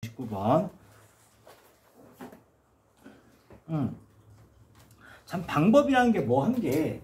19번. 참 방법이라는 게 뭐 한 게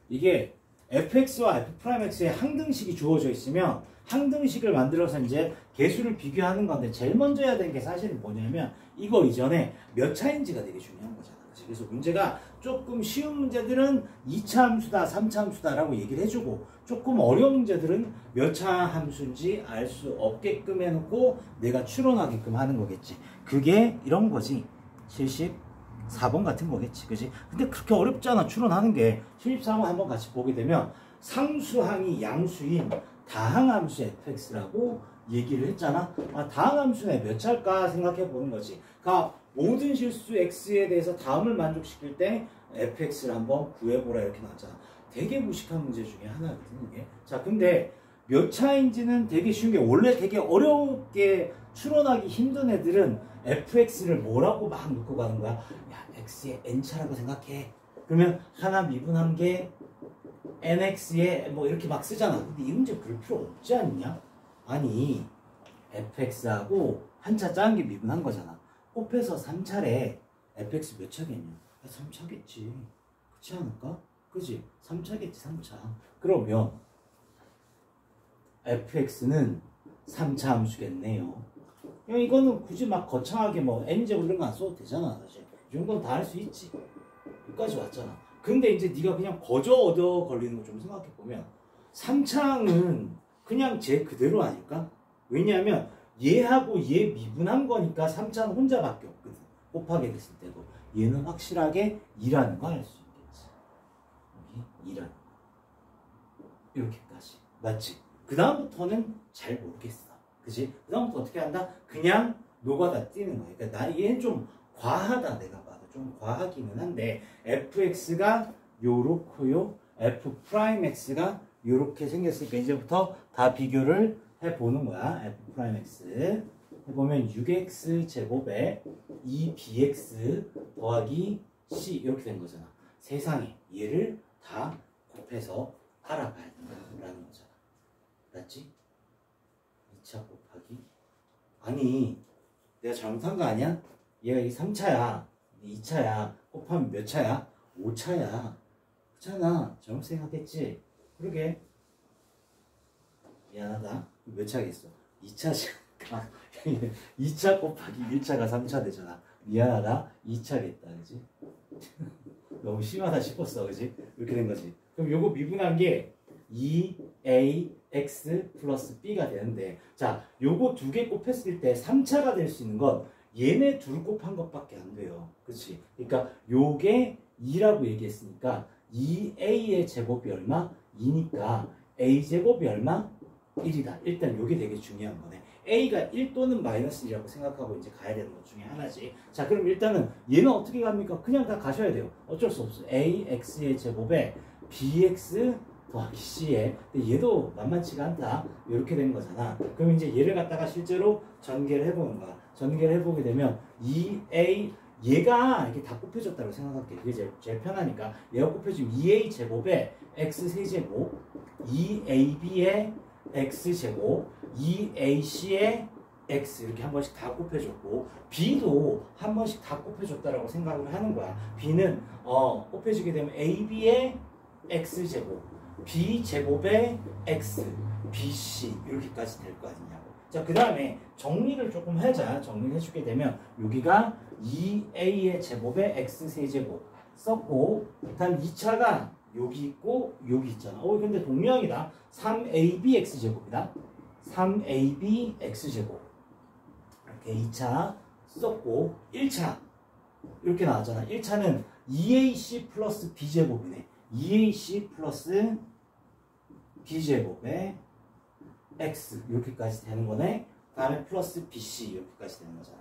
이게 fx와 f'x의 항등식이 주어져 있으면 항등식을 만들어서 이제 개수를 비교하는 건데 제일 먼저 해야 되는 게 사실은 뭐냐면 이거 이전에 몇 차인지가 되게 중요한 거잖아. 그래서 문제가 조금 쉬운 문제들은 2차 함수다, 3차 함수다라고 얘기를 해주고 조금 어려운 문제들은 몇 차 함수인지 알 수 없게끔 해놓고 내가 추론하게끔 하는 거겠지. 그게 이런 거지. 74번 같은 거겠지. 그지? 근데 그렇게 어렵잖아. 추론하는 게. 74번 한번 같이 보게 되면 상수항이 양수인 다항함수 fx라고 얘기를 했잖아. 아, 다항함수네 몇 차일까 생각해 보는 거지. 그러니까 모든 실수 x에 대해서 다음을 만족시킬 때 fx를 한번 구해보라 이렇게 나왔잖아. 되게 무식한 문제 중에 하나거든 이게. 자, 근데 몇 차인지는 되게 쉬운 게 원래 되게 어렵게 추론하기 힘든 애들은 fx를 뭐라고 막 놓고 가는 거야. 야, x의 n차라고 생각해. 그러면 하나 미분한 게 nx에 뭐 이렇게 막 쓰잖아. 근데 이 문제 그럴 필요 없지 않냐? 아니 fx하고 한차 작은 게 미분한 거잖아. 곱해서 3차래. fx 몇 차겠냐? 3차겠지. 그렇지 않을까? 그지? 3차겠지 3차. 그러면 fx는 3차 함수겠네요. 이거는 굳이 막 거창하게 뭐 n제곱 이런 거 안 써도 되잖아. 사실 이 정도는 다 할 수 있지. 여기까지 왔잖아. 근데 이제 네가 그냥 거저 얻어 걸리는 거 좀 생각해 보면 3차는 그냥 쟤 그대로 아닐까? 왜냐하면 얘하고 얘 미분한 거니까 3차는 혼자밖에 없거든. 곱하게 됐을 때도 얘는 확실하게 2라는 거 알 수 있겠지. 여기 2라는 거. 이렇게까지. 맞지? 그 다음부터는 잘 모르겠어. 그치? 그 다음부터 어떻게 한다? 그냥 노가다 뛰는 거야. 그러니까 나 얘는 좀 과하다 내가 봐도. 좀 과하기는 한데 fx가 요렇고요. f'x가 요렇게 생겼으니까 이제부터 다 비교를 해보는 거야. f'x 해보면 6x 제곱에 2bx 더하기 c 이렇게 된 거잖아. 세상에 얘를 다 곱해서 알아봐야 된다라는 거잖아. 맞지? 2차 곱하기 아니 내가 잘못한 거 아니야? 얘가 이 3차야 2차야 곱하면 몇 차야? 5차야 그렇잖아. 잘못 생각했지? 그러게 미안하다. 몇 차겠어? 2차니까 2차 곱하기 1차가 3차 되잖아. 미안하다. 2차겠다. 그지? 너무 심하다 싶었어. 그지? 이렇게 된 거지. 그럼 요거 미분한 게 2ax 플러스 b가 되는데 자 요거 두 개 곱했을 때 3차가 될 수 있는 건 얘네 둘 곱한 것밖에 안 돼요. 그치? 그러니까 요게 2라고 얘기했으니까 2a의 제곱이 얼마? 2니까 a제곱이 얼마? 1이다. 일단 요게 되게 중요한 거네. a가 1 또는 마이너스 1이라고 생각하고 이제 가야 되는 것 중에 하나지. 자 그럼 일단은 얘는 어떻게 갑니까? 그냥 다 가셔야 돼요. 어쩔 수 없어. ax의 제곱에 bx 더하기 c에 근데 얘도 만만치가 않다. 이렇게 된 거잖아. 그럼 이제 얘를 갖다가 실제로 전개를 해보는 거야. 전개를 해보게 되면 2a 얘가 이렇게 다 곱해졌다고 생각할게. 그게 제일 편하니까 얘가 곱해지면 2a 제곱에 x 세제곱 2ab의 x 제곱 2ac의 x 이렇게 한 번씩 다 곱해줬고 b도 한 번씩 다 곱해줬다라고 생각을 하는 거야. b는 곱해지게 되면 ab의 x 제곱 b 제곱의 x bc 이렇게까지 될 거 아니냐고. 자 그 다음에 정리를 조금 하자. 정리를 해주게 되면 여기가 2a의 제곱에 x 세제곱 썼고 다음 2차가 여기 있고 여기 있잖아. 근데 동명이다. 3ab x제곱이다. 3ab x제곱 이렇게 2차 썼고 1차 이렇게 나왔잖아. 1차는 2ac 플러스 b제곱이네. 2ac 플러스 b제곱에 x 이렇게까지 되는 거네. 그 다음에 플러스 bc 이렇게까지 되는 거잖아.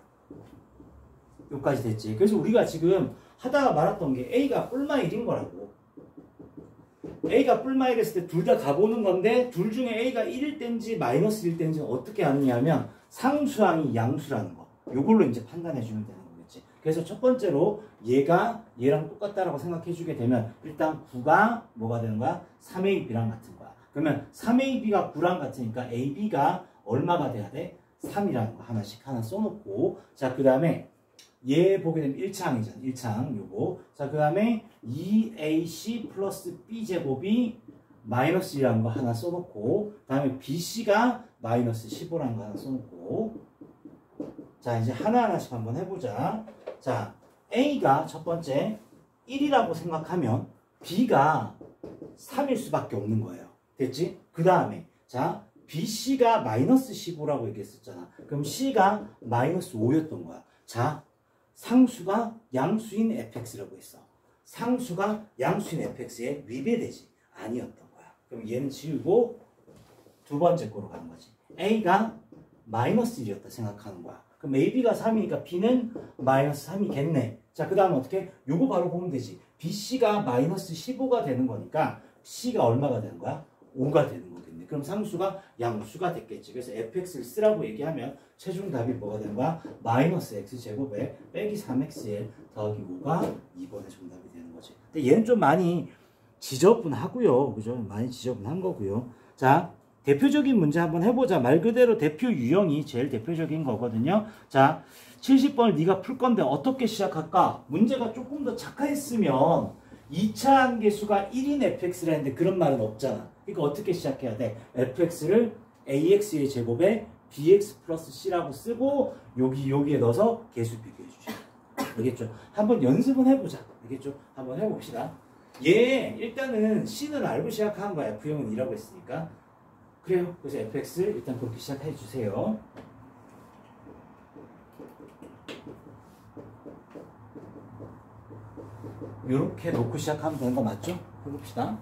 여기까지 됐지. 그래서 우리가 지금 하다가 말았던 게 a가 뿔마 1인 거라고. a가 뿔마 1 했을 때 둘 다 가보는 건데 둘 중에 a가 1일 땐지 마이너스 1일 땐지 어떻게 아느냐면 상수항이 양수라는 거. 요걸로 이제 판단해 주면 되는 거겠지. 그래서 첫 번째로 얘가 얘랑 똑같다라고 생각해 주게 되면 일단 9가 뭐가 되는 거야? 3ab랑 같은 거야. 그러면 3ab가 9랑 같으니까 ab가 얼마가 돼야 돼? 3이라는 거 하나씩 하나 써놓고, 자, 그 다음에 얘 보게 되면 1창이잖아. 1창 요거. 자, 그 다음에 2ac 플러스 b제곱이 마이너스 1이라는 거 하나 써놓고, 그 다음에 bc가 마이너스 15라는 거 하나 써놓고, 자, 이제 하나하나씩 한번 해보자. 자, a가 첫 번째 1이라고 생각하면 b가 3일 수밖에 없는 거예요. 됐지? 그 다음에 자, bc가 마이너스 15라고 얘기했었잖아. 그럼 c가 마이너스 5였던 거야. 자, 상수가 양수인 fx라고 했어. 상수가 양수인 fx에 위배되지 아니었던 거야. 그럼 얘는 지우고 두 번째 거로 가는 거지. a가 마이너스 1이었다 생각하는 거야. 그럼 ab가 3이니까 b는 마이너스 3이겠네. 자, 그 다음 어떻게? 요거 바로 보면 되지. bc가 마이너스 15가 되는 거니까 c가 얼마가 되는 거야? 5가 되는 거겠네. 그럼 상수가 양수가 됐겠지. 그래서 fx를 쓰라고 얘기하면 최종 답이 뭐가 되는 거야? 마이너스 x제곱에 빼기 3x에 더하기 5가 2번의 정답이 되는 거지. 근데 얘는 좀 많이 지저분하고요. 그죠? 많이 지저분한 거고요. 자, 대표적인 문제 한번 해보자. 말 그대로 대표 유형이 제일 대표적인 거거든요. 자, 70번을 네가 풀 건데 어떻게 시작할까? 문제가 조금 더 착화했으면 2차 함계수가 1인 fx라 했는데 그런 말은 없잖아. 그러니까 어떻게 시작해야 돼? fx를 ax의 제곱에 bx 플러스 c라고 쓰고 여기에 넣어서 계수 비교해 주자. 알겠죠? 한번 연습은 해보자. 알겠죠? 한번 해봅시다. 얘 일단은 c는 알고 시작한 거야. f형은 2라고 했으니까. 그래요. 그래서 fx 일단 그렇게 시작해 주세요. 이렇게 놓고 시작하면 되는 거 맞죠? 해봅시다.